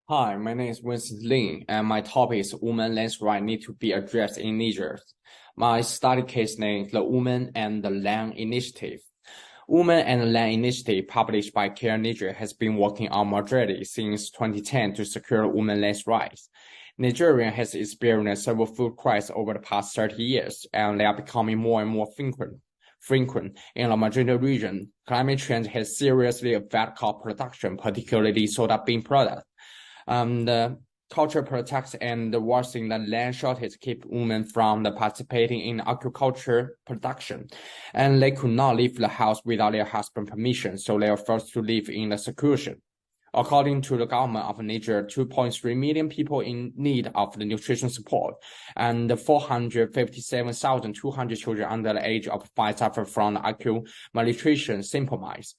Hi, my name is Wenxin, and my topic is women lands rights need to be addressed in Niger. My study case name is the Women and the Land Initiative. Women and the Land Initiative, published by Care Niger, has been working on majority since 2010 to secure women lands rights. Nigeria has experienced several food crises over the past 30 years, and they are becoming more and more frequent in the majority region. Climate change has seriously affected crop production, particularly soda bean products. The cultural protects and the worsening the land shortage keep women from participating in agriculture production, and they could not leave the house without their husband's permission, so they are forced to live in the seclusion. According to the government of Niger, 2.3 million people in need of the nutrition support, and 457,200 children under the age of 5 suffer from acute malnutrition symptoms.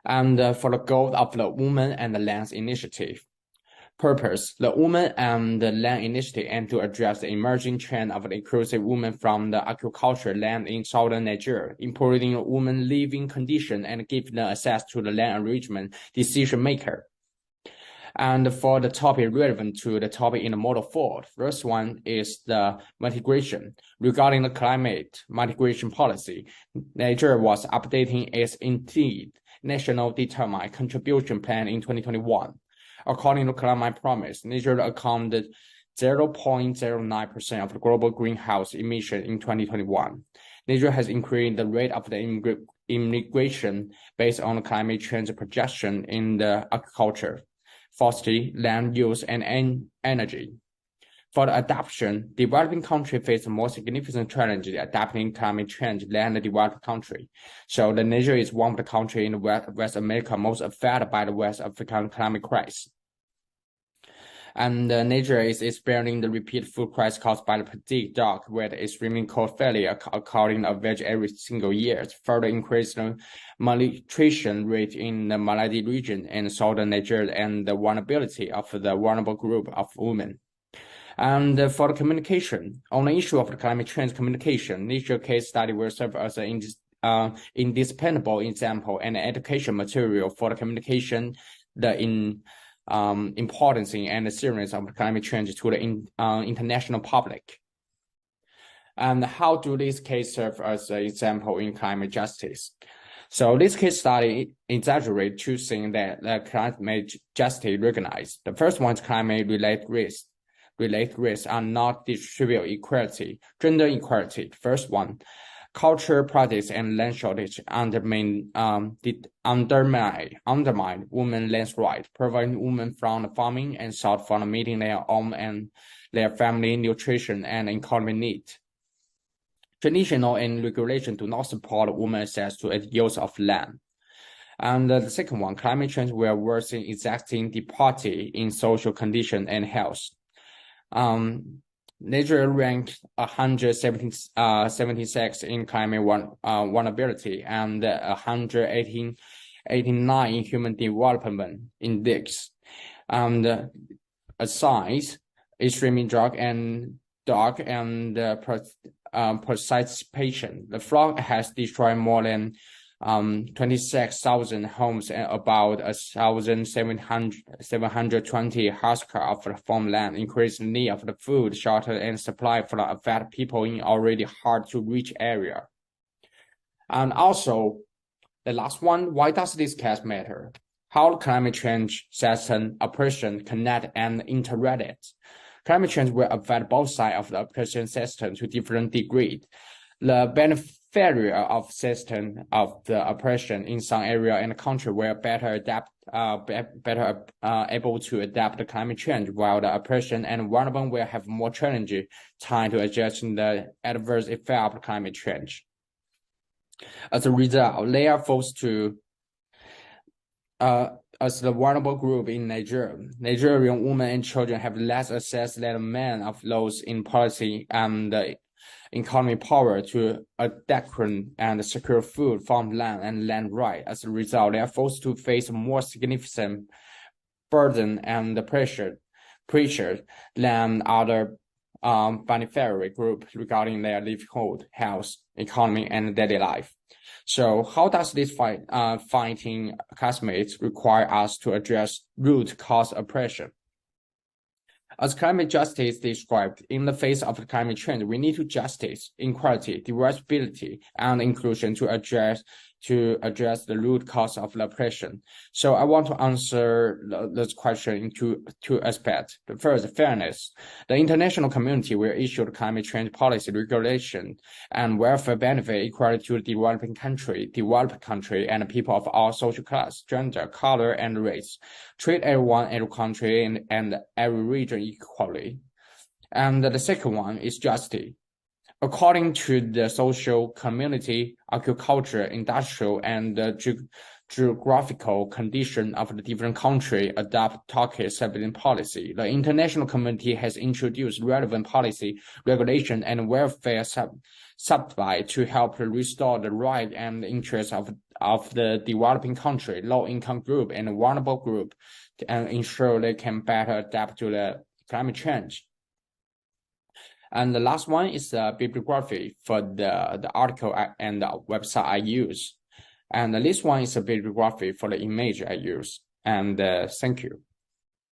And for the goal of the Women and the Land Initiative. Purpose: the Women and the Land Initiative aim to address the emerging trend of the inclusive women from the agricultural land in southern Nigeria, improving women's living conditions and giving them access to the land arrangement decision maker. And for the topic relevant to the topic in the model 4, first one is the mitigation. Regarding the climate mitigation policy, Nigeria was updating its indeed National Determined Contribution Plan in 2021. According to Climate Promise, Nigeria accounted 0.09% of the global greenhouse emission in 2021. Nigeria has increased the rate of the immigration based on the climate change projection in the agriculture, forestry, land use, and energy. For the adaptation, developing countries face more significant challenges adapting climate change than the developed country. So the Niger is one of the countries in West America most affected by the West African climate crisis. And Niger is experiencing the repeated food crisis caused by the predicted drought with extremely cold failure occurring average every single year, further increasing the malnutrition rate in the Maladi region and southern Niger and the vulnerability of the vulnerable group of women. And for the communication, on the issue of the climate change communication, Niger case study will serve as an indispensable example and education material for the communication, the importance and the seriousness of climate change to the international public. And how do these cases serve as an example in climate justice? So this case study exaggerates two things that the climate justice recognized. The first one is climate-related risks. Related risks are not distributed equality, gender equality. First one, culture practice and land shortage undermine women's land rights, preventing women from farming and sought from meeting their own and their family nutrition and economic needs. Traditional and regulation do not support women's access to the use of land. And the second one, climate change will worsen existing inequality in social condition and health. Nigeria ranked 176 in climate vulnerability and 189 in human development index. And size, extreme dark and precipitation. The flood has destroyed more than 26,000 homes and about 1,720 hectares of the farmland, increasing the need of the food, shelter, and supply for the affected people in already hard-to-reach area. And also, the last one, why does this case matter? How climate change, system, oppression, connect, and interrelated? Climate change will affect both sides of the oppression system to different degrees. The beneficiary of system of the oppression in some area in the country will better able to adapt to climate change, while the oppression and vulnerable will have more challenging time to adjust to the adverse effect of climate change. As a result, they are forced to as the vulnerable group in Nigeria, Nigerian women and children have less access than men of those in policy and economic power to adequate and secure food, farmland, and land rights. As a result, they are forced to face a more significant burden and pressure than other beneficiary groups regarding their livelihood, health, economy, and daily life. So how does this fighting classmates require us to address root cause oppression? As climate justice described, in the face of the climate change, we need to justice, equality, diversity, and inclusion to address the root cause of the oppression. So I want to answer this question in two aspects. The first, fairness. The international community will issue the climate change policy regulation and welfare benefit equally to the developed country, and people of all social class, gender, color, and race. Treat everyone, every country, and every region equally. And the second one is justice. According to the social, community, agriculture, industrial, and geographical condition of the different country adopt target setting policy. The international community has introduced relevant policy, regulation, and welfare subsidy to help restore the right and interest of the developing country, low-income group, and vulnerable group, and ensure they can better adapt to the climate change. And the last one is the bibliography for the article and the website I use. And this one is a bibliography for the image I use. And thank you.